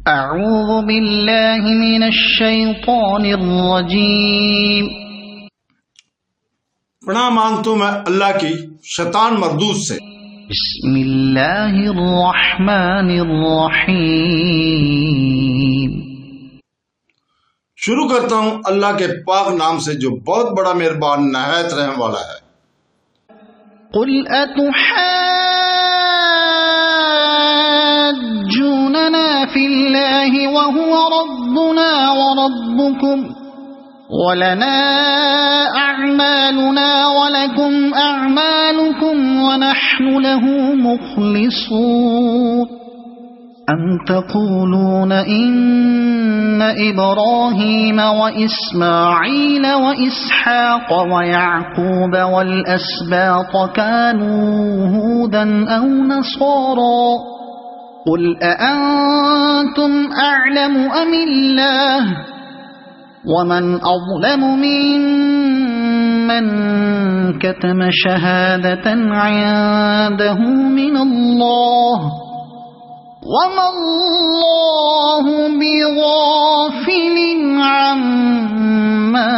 اعوذ باللہ من الشیطان الرجیم۔ پناہ مانگتا ہوں میں اللہ کی شیطان مردود سے۔ بسم اللہ الرحمن الرحیم۔ شروع کرتا ہوں اللہ کے پاک نام سے جو بہت بڑا مہربان نہایت رحم والا ہے۔ قل اتحاجوننا فی اللہ وهو ربنا وربکم ولنا اعمالنا ولکم اعمالکم ونحن له مخلصون ام تقولون ان ابراہیم واسماعیل واسحاق ویعقوب والاسباط كانوا هودا او نصارا قل اانتم اعلم ام اللہ ومن اظلم ممن كتم شهادة عنده من اللہ وما اللہ بغافل عما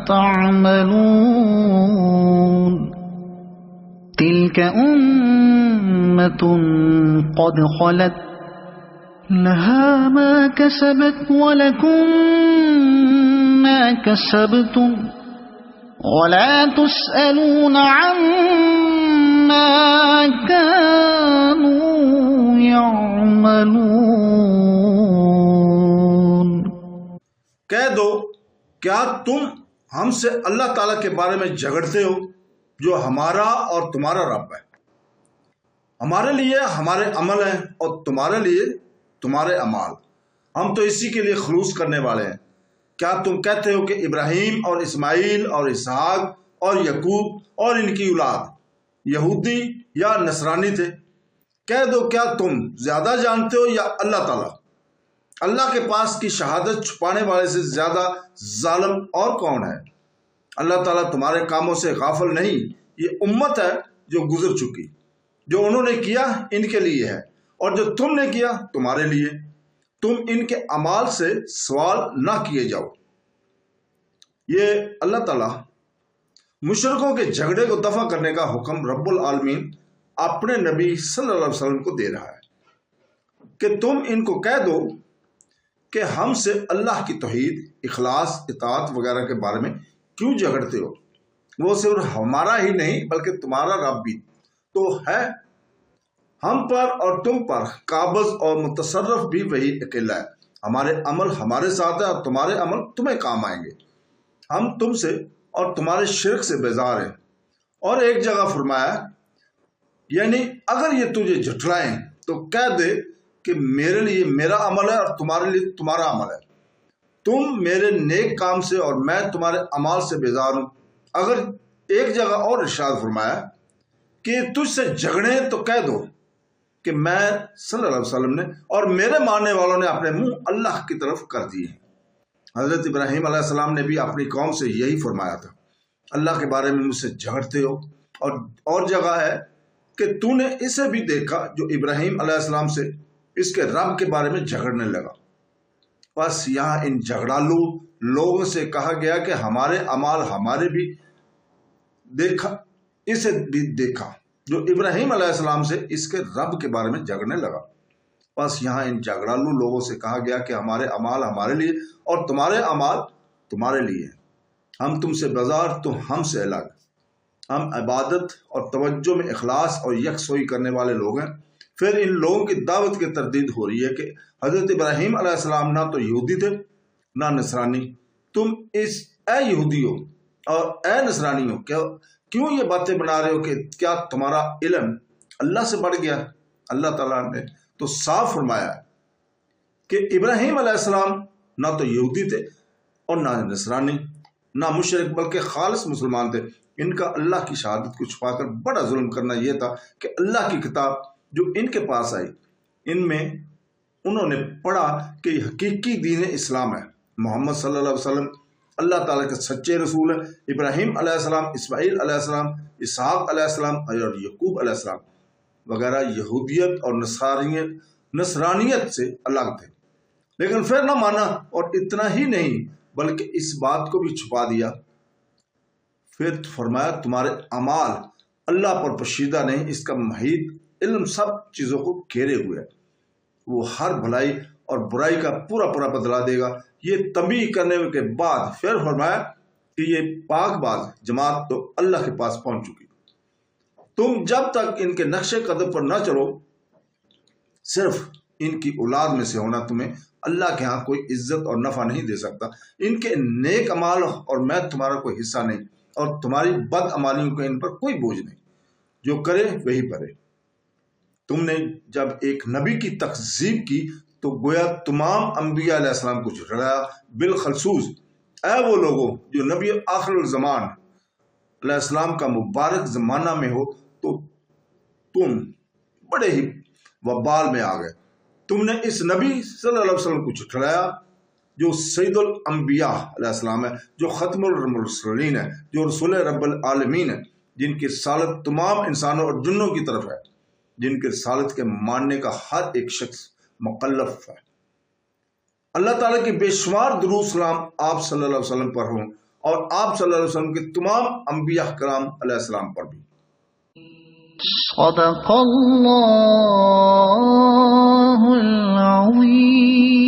تعملون تلك امة قد خلت لها ما كسبت ولكم ما كسبتم ولا تسألون عما كانوا يعملون۔ کہہ دو کیا تم ہم سے اللہ تعالیٰ کے بارے میں جھگڑتے ہو جو ہمارا اور تمہارا رب ہے؟ ہمارے لیے ہمارے عمل ہیں اور تمہارے لیے تمہارے اعمال، ہم تو اسی کے لیے خلوص کرنے والے ہیں۔ کیا تم کہتے ہو کہ ابراہیم اور اسماعیل اور اسحاق اور یعقوب اور ان کی اولاد یہودی یا نصرانی تھے؟ کہہ دو کیا تم زیادہ جانتے ہو یا اللہ تعالیٰ؟ اللہ کے پاس کی شہادت چھپانے والے سے زیادہ ظالم اور کون ہے؟ اللہ تعالیٰ تمہارے کاموں سے غافل نہیں۔ یہ امت ہے جو گزر چکی، جو انہوں نے کیا ان کے لیے ہے اور جو تم نے کیا تمہارے لیے۔ تم ان کے اعمال سے سوال نہ کیے جاؤ۔ یہ اللہ تعالیٰ مشرکوں کے جھگڑے کو دفع کرنے کا حکم رب العالمین اپنے نبی صلی اللہ علیہ وسلم کو دے رہا ہے کہ تم ان کو کہہ دو کہ ہم سے اللہ کی توحید، اخلاص، اطاعت وغیرہ کے بارے میں کیوں جھگڑتے ہو؟ وہ صرف ہمارا ہی نہیں بلکہ تمہارا رب بھی تو ہے۔ ہم پر اور تم پر قابض اور متصرف بھی وہی اکیلا ہے۔ ہمارے عمل ہمارے ساتھ ہے اور تمہارے عمل تمہیں کام آئیں گے۔ ہم تم سے اور تمہارے شرک سے بیزار ہیں۔ اور ایک جگہ فرمایا یعنی اگر یہ تجھے جھٹلائیں تو کہہ دے کہ میرے لیے میرا عمل ہے اور تمہارے لیے تمہارا عمل ہے۔ تم میرے نیک کام سے اور میں تمہارے اعمال سے بیزار ہوں۔ اگر ایک جگہ اور ارشاد فرمایا کہ تجھ سے جھگڑیں تو کہہ دو کہ میں صلی اللہ علیہ وسلم نے اور میرے ماننے والوں نے اپنے منہ اللہ کی طرف کر دیے ہیں۔ حضرت ابراہیم علیہ السلام نے بھی اپنی قوم سے یہی فرمایا تھا، اللہ کے بارے میں مجھ سے جھگڑتے ہو۔ اور جگہ ہے کہ تو نے اسے بھی دیکھا جو ابراہیم علیہ السلام سے اس کے رب کے بارے میں جھگڑنے لگا۔ بس یہاں ان جھگڑالو لوگوں سے کہا گیا کہ ہمارے اعمال ہمارے بھی دیکھا، اسے بھی دیکھا جو ابراہیم علیہ السلام سے اس کے رب کے بارے میں جھگڑنے لگا۔ بس یہاں ان جھگڑالو لوگوں سے کہا گیا کہ ہمارے اعمال ہمارے لیے اور تمہارے اعمال تمہارے لیے ہیں۔ ہم تم سے بیزار، تم ہم سے الگ۔ ہم عبادت اور توجہ میں اخلاص اور یکسوئی کرنے والے لوگ ہیں۔ پھر ان لوگوں کی دعوت کی تردید ہو رہی ہے کہ حضرت ابراہیم علیہ السلام نہ تو یہودی تھے نہ نصرانی۔ تم اے یہودیوں اور اے نصرانیوں کیوں یہ باتیں بنا رہے ہو کہ کیا تمہارا علم اللہ سے بڑھ گیا؟ اللہ تعالیٰ نے تو صاف فرمایا کہ ابراہیم علیہ السلام نہ تو یہودی تھے اور نہ نصرانی، نہ مشرک، بلکہ خالص مسلمان تھے۔ ان کا اللہ کی شہادت کو چھپا کر بڑا ظلم کرنا یہ تھا کہ اللہ کی کتاب جو ان کے پاس آئی ان میں انہوں نے پڑھا کہ یہ حقیقی دین اسلام ہے، محمد صلی اللہ علیہ وسلم اللہ تعالیٰ کے سچے رسول ہیں۔ ابراہیم علیہ السلام، اسماعیل علیہ السلام، اسحاق علیہ السلام اور یعقوب علیہ السلام وغیرہ یہودیت اور نصرانیت سے الگ تھے۔ لیکن پھر نہ مانا، اور اتنا ہی نہیں بلکہ اس بات کو بھی چھپا دیا۔ پھر فرمایا تمہارے اعمال اللہ پر پوشیدہ نہیں، اس کا محیط علم سب چیزوں کو گھیرے ہوئے ہے، وہ ہر بھلائی اور برائی کا پورا پورا بدلا دے گا۔ یہ تنبیہ کرنے کے بعد پھر فرمایا کہ یہ پاک باز جماعت تو اللہ کے پاس پہنچ چکی، تم جب تک ان کے نقش قدم پر نہ چلو، صرف ان کی اولاد میں سے ہونا تمہیں اللہ کے ہاں کوئی عزت اور نفع نہیں دے سکتا۔ ان کے نیک اعمال اور میں تمہارا کوئی حصہ نہیں، اور تمہاری بد عمالیوں کا ان پر کوئی بوجھ نہیں، جو کرے وہی بھرے۔ تم نے جب ایک نبی کی تکذیب کی تو گویا تمام انبیاء علیہ السلام کو جھٹلایا، بالخصوص اے وہ لوگوں جو نبی آخر الزمان علیہ السلام کا مبارک زمانہ میں ہو، تو تم بڑے ہی وبال میں آ گئے۔ تم نے اس نبی صلی اللہ علیہ وسلم کو جھٹلایا جو سید الانبیاء علیہ السلام ہے، جو ختم المرسلین ہے، جو رسول رب العالمین ہے، جن کی رسالت تمام انسانوں اور جنوں کی طرف ہے، جن کی رسالت کے ماننے کا ہر ایک شخص مکلف ہے۔ اللہ تعالیٰ کی بے شمار درود سلام آپ صلی اللہ علیہ وسلم پر ہوں، اور آپ صلی اللہ علیہ وسلم کے تمام انبیاء کرام علیہ السلام پر بھی۔ صدق اللہ العظیم۔